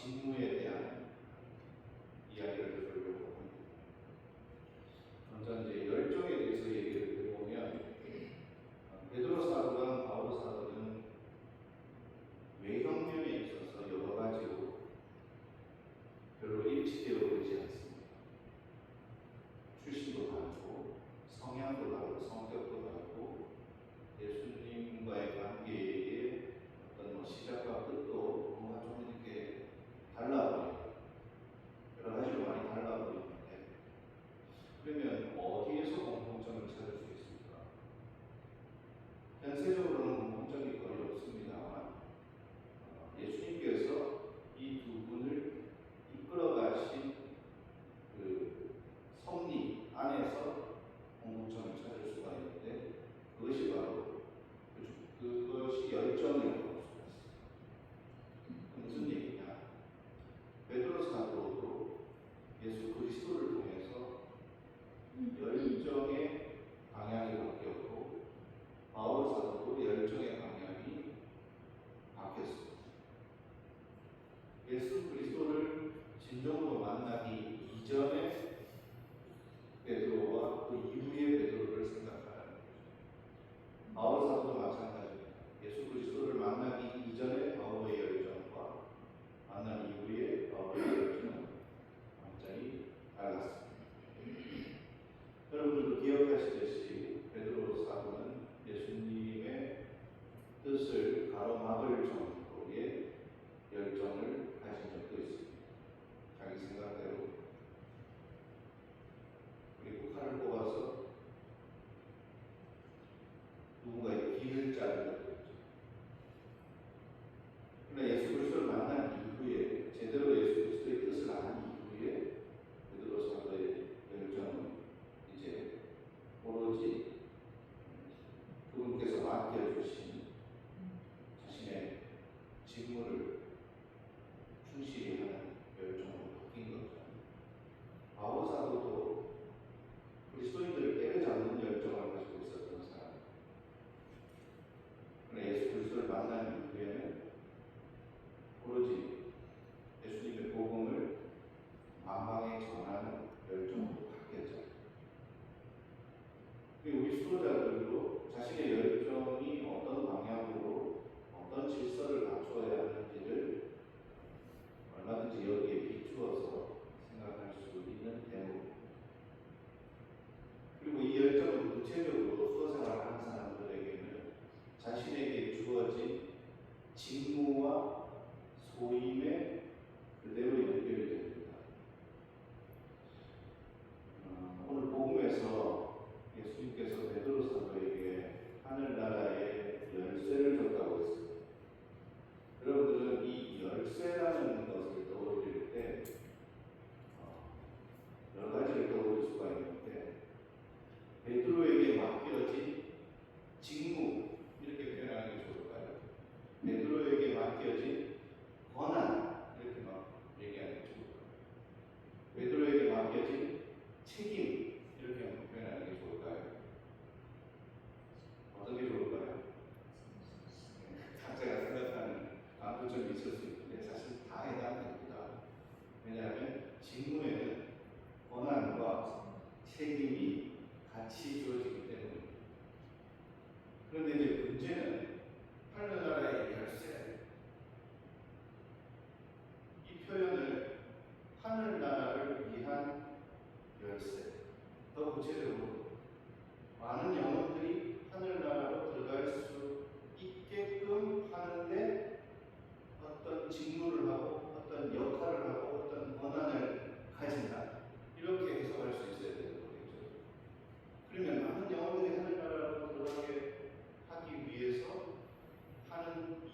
직무에 대한 이야기를 들으려고 합니다. 먼저 이제 열정에 대해서 얘기를 해보면 베드로 사도랑 바울 사도는 외형면에 있어서 여러 가지로 별로 일치되어 보이지 않습니다. 출신도 다르고 성향도 다르고 성격도 다르고 예수님과의 관계의 어떤 시작과 끝도 뭔가 좀 이렇게 달라 보여요. 여러 가지로 많이 달라 보이는데 그러면 어디에서 공통점을 찾을 수 있습니까? 현세적으로는 공통점이 거의 없습니다만 예수님께서 이 두 분을 이끌어가신 그 섭리 안에서 공통점을 찾을 수가 있는데 그것이 바로 그것이 열정이라고 할 수가 있습니다. 무슨 얘기냐? 베드로 사도도 예수 그리스도를 통해서 열정의 방향이 바뀌었고 바울 사도도 열정의 방향이 바뀌었습니다. 예수 그리스도를 진정으로 만나기 이전에 베드로와 그 이후의 베드로를 생각하는 거죠. 바울 사도도 마찬가지입니다. 예수 그리스도를 만나기 이전에 바울의 열정과 만난 이후에 바울의 열정은 완전히 달랐습니다. 여러분들도 기억하시듯이 베드로 사도는 예수님의 뜻을 가로막을 정도의 열정을 가진 적도 있습니다. 자기 생각대로 그리고 칼을 뽑아서 누군가의 귀를 자른 적도 있죠. 그러나 예수 그리스도를 만난 이후에 제대로 예수 그리스도의 뜻을 안 이후에 베드로 사도의 열정은 이제 오로지 그분께서 맡겨주신 자신의 직무를 충실히 하는 열정으로 바뀐 거죠. 바울 사도도 그리스도인들을 때려잡는 열정을 가지고 있었던 사람입니다. 그러나 예수 그리스도를 만난 이후에는 오로지 예수님의 복음을 만방에 전하는 열정으로 바뀌었죠. 우리 수도자들도 자신의 열정이 어떤 방향으로 어떤 질서를 갖춰야 하는지를 얼마든지 여기에 비추어서 생각할 수 있는 대목입니다. 그리고 이 열정은 구체적으로 수도생활을 하는 사람들에게는 자신에게 주어진 직무와 소임에 그대로 연결이 됩니다. 오늘 복음에서 예수님께서 베드로 사도에게 하늘나라의 열쇠를 줬다고 했습니다. 여러분들은 이 열쇠라는 것을 떠올릴 때 여러 가지를 떠올릴 수가 있는데 베드로에게 맡겨진 직무 이렇게 표현하는 게 좋을까요? 베드로에게 맡겨진 권한 이렇게 얘기하는 게 좋을까요? 베드로에게 맡겨진 책임 이렇게 표현하는 게 좋을까요? 어떤 게 좋을까요? 각자가 생각하는 강조점이 있을 수 있는데 사실 다 해당됩니다. 왜냐하면 직무에는 권한과 책임이 같이 주어지기 때문입니다. 그런데 이제 문제는 하늘나라의 열쇠 이 표현을 하늘나라를 위한 열쇠 더 구체적으로 많은 영혼들이 하늘나라로 들어갈 수 있게끔 하는데 어떤 직무를 하고 어떤 역할을 하고 어떤 권한을 가진다 이렇게 해석할 수 있어야 되는 거겠죠. 그러면 많은 영혼들이 하늘나라로 들어가게 하기 위해서 하는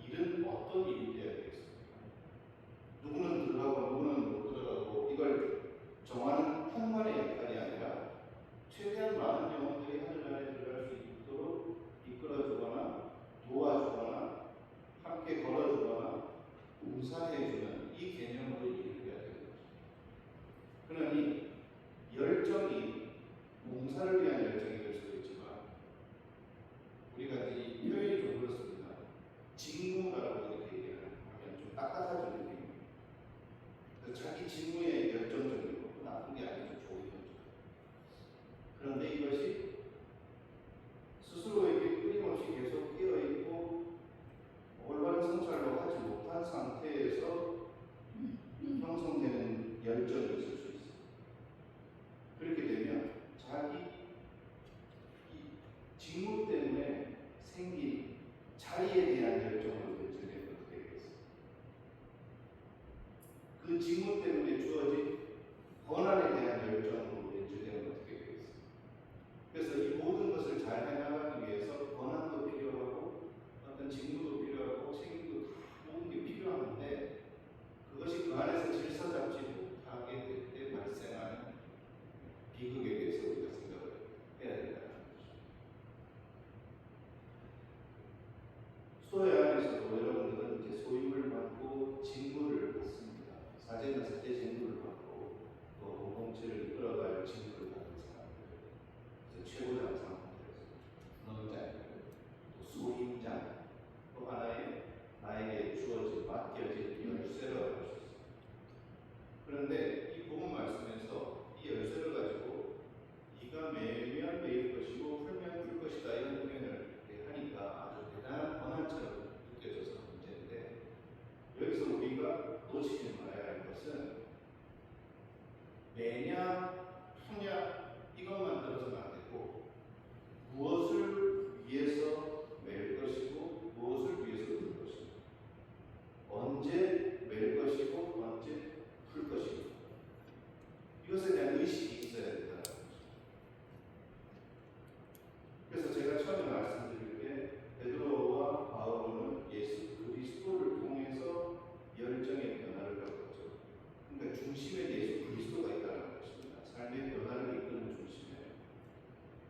그 직무 때문에 주어진 권한에 대한 열정으로 연주되면 어떻게 되겠어요? 그래서 이 모든 것을 잘 해나가기 위해서 권한도 필요하고 어떤 직무도 필요하고 책임도 다 모든 게 필요한데 그것이 그 안에서 질서 잡지 못하게 될 때 발생하는 비극에 대해서 우리가 생각을 해야 된다는 것이죠. 수도회 안에서도 여러분들은 이제 소임을 받고 직무를 받습니다. 사제는 사제 직무를 받고 또 공동체를 이끌어갈 직무를 받는 사람들, 최고장 상태에서 분원자들, 또 수임장, 또 하나의 나에게 주어진 맡겨진 열쇠로 알고 있습니다. 그런데 이 복음 말씀에서 이 열쇠를 가지고 이가 매면 매일 것이고 풀면 풀 것이다 이런 표현을 하니까 아주 대단한 권한처럼 느껴져서 문제인데 여기서 우리가 놓치지 말아야 할 것은 매냐 푸냐 이것만 들어서는 안 되고 무엇을 위해서 맬 것이고 무엇을 위해서 풀 것이고 언제 맬 것이고 언제 풀 것이고 이것에 대한 의식이 있어야 된다는 것입니다. 그래서 제가 처음에 말씀드릴 때 베드로와 바울은 예수 그리스도를 통해서 열정의 변화를 겪었죠. 그러니까 중심에 예수 그리스도가 있다는 것입니다. 삶의 변화를 이끄는 중심에.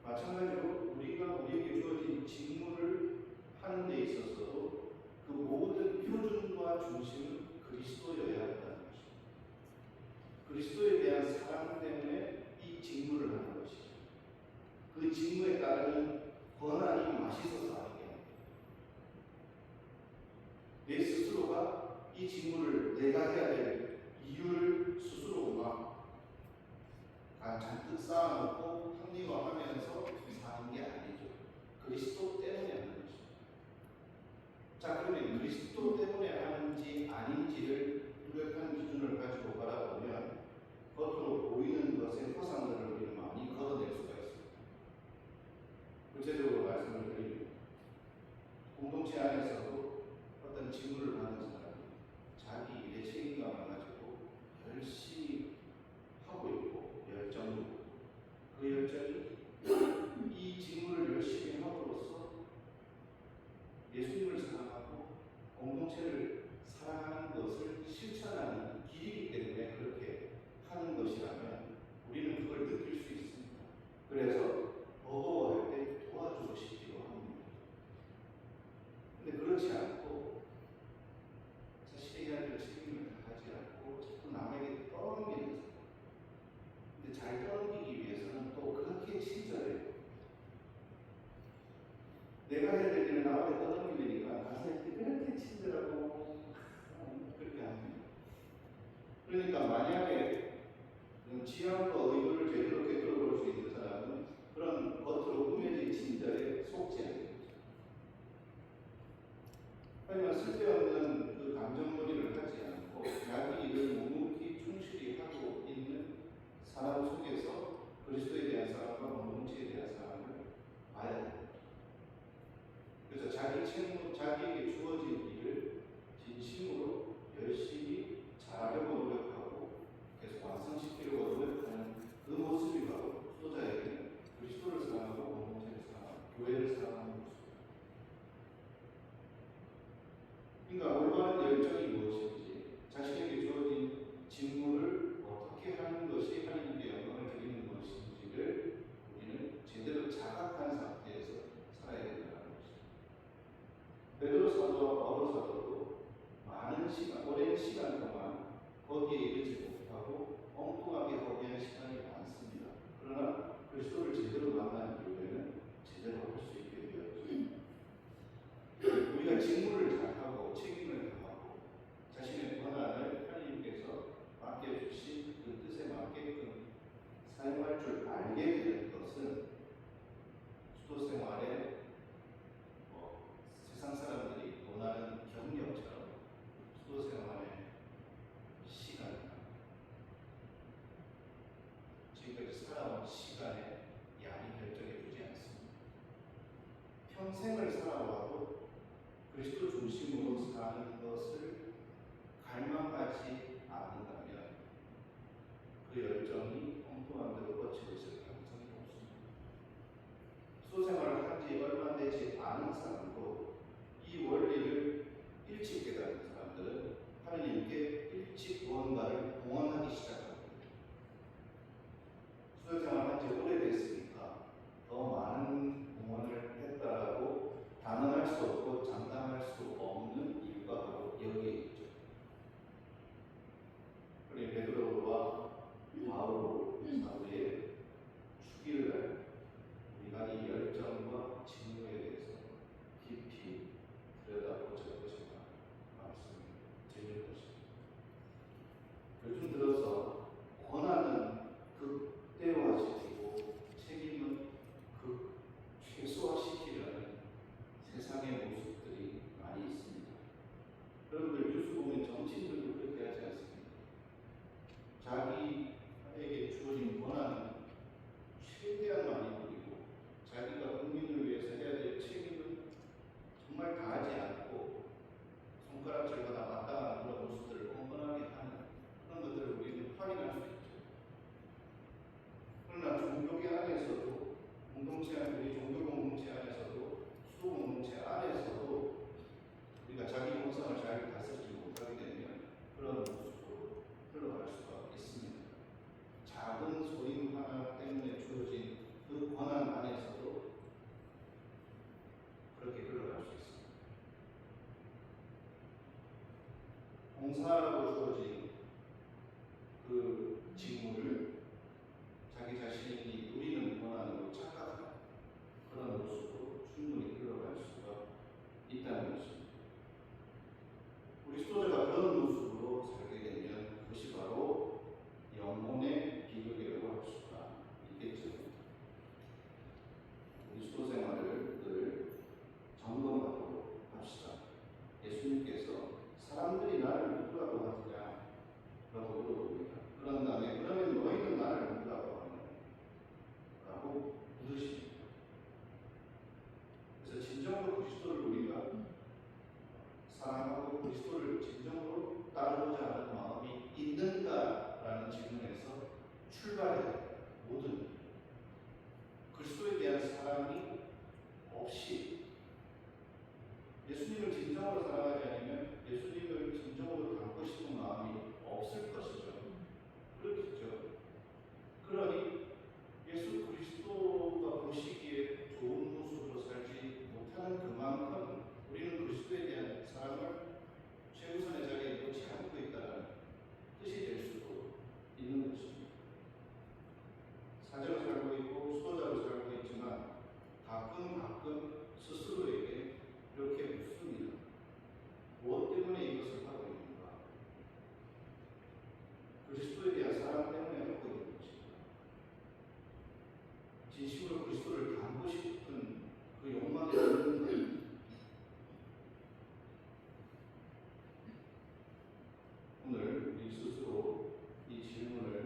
마찬가지로 우리가 우리에게 주어진 직무를 하는 데 있어서도 그 모든 표준과 중심은 그리스도여야 한다는 것입니다. 그리스도에 대한 사랑 때문에 이 직무를 하는 것이죠. 그 직무에 따르는 권한이 맛있어서 하는 게 아닙니다. 내 스스로가 이 직무를 내가 해야 될 이유를 스스로 막 잔뜩 쌓아놓고 합리화하면서 사는 게 아니죠. 그리스도 때문에 하는 것입니다. 자, 그러면 그리스도 때문에 하는지 아닌지를 뚜렷한 기준을 가지고 바라보면 겉으로 보이는 것의 허상들을 우리는 많이 걷어낼 수가 있습니다. 구체적으로 말씀을 드리면 공동체 안에서도 어떤 직무를 받는 사람이 자기 일의 책임감을 가지고 열심히 하고 있고 열정도 그 열정이 이 직무를 열심히 함으로써 예수님을 사랑하고 공동체를 사랑하는 것을 실천하는 길이기 때문에 그렇게 하는 것이라면 우리는 그걸 느낄 수 있습니다. 그래서 버거워할 때 도와주고 싶기도 합니다. 근데 그렇지 않고 자신이 해야 될 책임을 다하지 않고 자꾸 남에게 떠넘기는 사람. 근데 잘 떠넘기기 위해서는 또 그렇게 친절해요. 내가 해야 될 일을 남에게 떠넘기려니까 가서 그렇게 친절하고 그렇게 합니다. 그러니까 만약에 지향과 의도를 제대로 꿰뚫어볼 수 있는 사람은 그런 겉으로 꾸며진 친절에 속지 않습니다. 하지만 쓸데없는 그 감정놀이를 하지 않고 자기 일을 묵묵히 충실히 하고 있는 사람 속에서 그리스도에 대한 사랑과 공동체에 대한 사랑을 봐야 됩니다. 그래서 자기 책무, 자기에게 주어진 일을 진심으로 열심히 잘하려고 노력하고 계속 완성시키려고 노력하는 그 모습이 바로 수도자에게는 그리스도를 사랑하고 공동체를 사랑하고 교회를 사랑하는 모습입니다. 그러니까 올바른 열정이 무엇인지 자신에게 주어진 직무를 어떻게 하는 것이 하나님께 영광을 드리는 것인지를 우리는 제대로 자각한 상태에서 살아야 된다는 것입니다. 베드로 사도와 바울 사도도 많은 시간, 오랜 시간 동안 거기에 이르지 못하고 엉뚱하게 허비한 시간이 많습니다. 그러나 그리스도를 제대로 만난 이후에는 제대로 할 수 있게 되었죠. 우리가 직무를 잘하고 책임을 다하고 자신의 권한을 하나님께서 맡겨주신 그 뜻에 맞게끔 사용할 줄 알게 되는 것은 수도 생활에 세상 사람들이 원하는 경력처럼 수도 생활의 시간, 지금까지 살아온 시간에 양이 결정해 주지 않습니다. 봉사라고 주어진 그 직무를 자기 자신이 누리는 권한으로 착각하는 그런 모습으로 충분히 흘러갈 수가 있다는 것입니다. 우리 수도자가 그런 모습으로 살게 되면 그것이 바로 영혼의 비극이라고 할 수가 있겠죠. 우리 수도 생활을 늘 점검하도록 합시다. 예수님께서 사람들이 나를 누구라고 하느냐 라고 물어봅니다. 그런 다음에 그러면 너희는 나를 누구라고 하느냐 라고 물으십니다. 그래서 진정으로 그리스도를 우리가 사랑하고 그리스도를 진정으로 따르고자 하는 마음이 있는가라는 질문에서 출발해야 됩니다. 모든 그리스도에 대한 사랑이 없이 예수님을 진정으로 사랑하지 않으면 예수님을 진정으로 닮고 싶은 마음이 없을 것이죠. 그렇겠죠. 그러니 예수 그리스도가 보시기에 좋은 모습으로 살지 못하는 그만큼 우리는 그리스도에 대한 사랑을 최우선의 자리에 놓지 않고 있다는 뜻이 될 수도 있는 것입니다. 사자로 살고 있고 수도자로 살고 있지만 가끔 스스로에게 이렇게 묻습니다. 무엇 때문에 이것을 하고 있는가? 그리스도에 대한 사랑 때문에 하고 있는 것입니다. 진심으로 그리스도를 닮고 싶은 그 욕망이 있는 거예요. 오늘 우리 스스로 이 질문을